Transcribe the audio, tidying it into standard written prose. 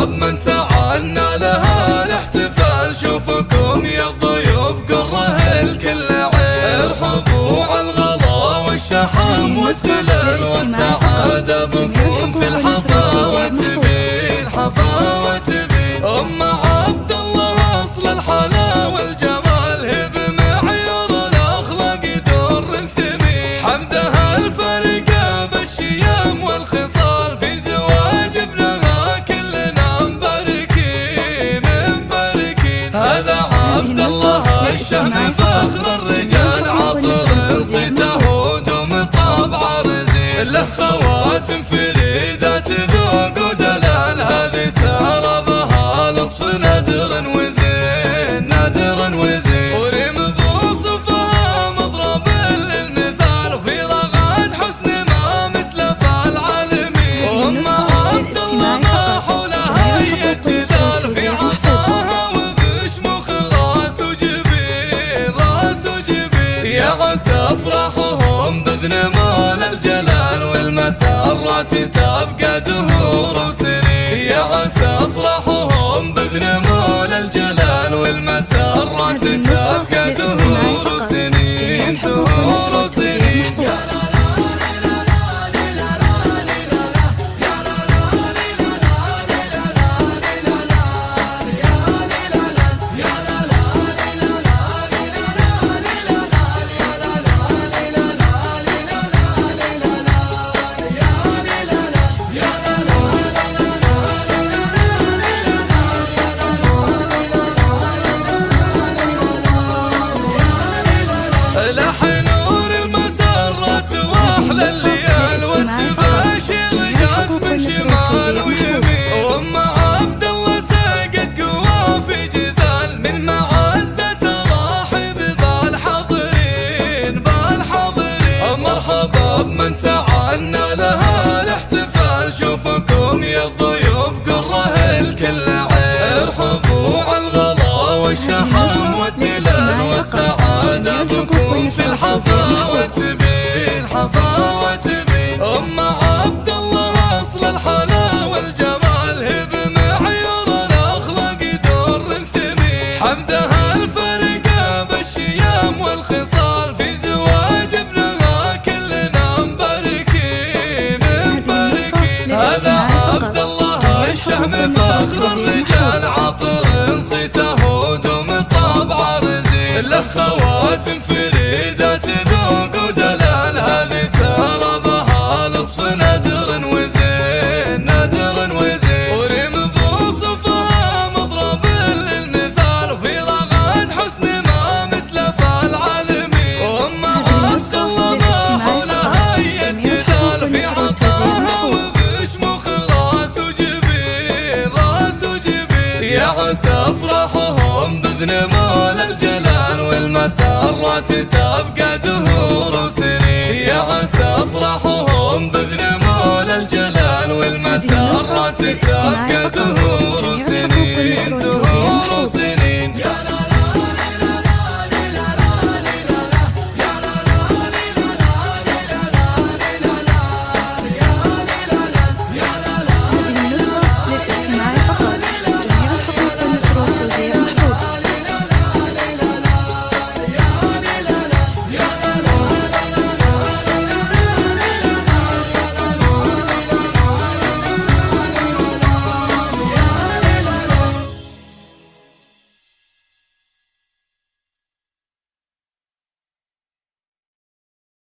مرحبا بمن تعنا لها الاحتفال. شوفكم يا الضيوف قره الكل عين، ارحبوا على الغلا والشحم والدلال والسعادة بكم في الحفاوة تبين حفاوة تبين. أم عبد الله أصل الحلا والجمال، هي بمعيار الأخلاق در ثمين. حمدها الفرقة بالشيم والخصال، في زواج ابنها كلنا مباركين مباركين. هذا عبد الله الشهم فخر الرجال، عطر صيته ودم طبع رزين. له خواتم فريدات ذوق ودلال، هذه سربها لطف نادر وزين نادر وزين. وريم بوصفها مضرب للمثال، وفي رغد حسن ما مثل فالعالمين. أم عبد الله ما حولها أي جدال، في عطاها وبشمخ راس وجبين راس وجبين. يا عسى افراحهم باذن مولى الجلال، والمسرات تبقى دهور وسنين. يا عسى افراحهم باذن مولى الجلال، والمسرات تبقى دهور وسنين دهور وسنين. لحن نور المسرات واحلى الليال، والتباشر جات من شمال ويمين. وام عبد الله سقت قوى في جزال، من معزة راحب بالحاضرين بالحاضرين. مرحبا بمن تعنا لها الاحتفال. شوفكم يا الضيوف قره الكل عين، ارحبوا على الغلا والشحم والدلال والسعادة بكم في الحفاوة تبين حفاوة تبين. أم عبد الله أصل الحلا والجمال، هي بمعيار الأخلاق در ثمين. حمدها الفرقة بالشيم والخصال، في زواج ابنها كلنا مباركين مباركين. هذا عبد الله الشهم فخر الرجال، عطر صيته ودم طبع رزين. له خواتم فريدات ذوق ودلال، هذه سربها لطف نادر وزين نادر وزين. وريم بوصفها مضرب للمثال، وفي رغد حسن ما مثل فالعالمين. وام عبد الله ما حولها أي جدال، في عطاها وبشمخ راس وجبين راس وجبين. يا عسى افراحهم باذن مولى الجلال، والمسرات تبقى دهور وسنين. يا عسى افراحهم باذن مولى الجلال، والمسرات تبقى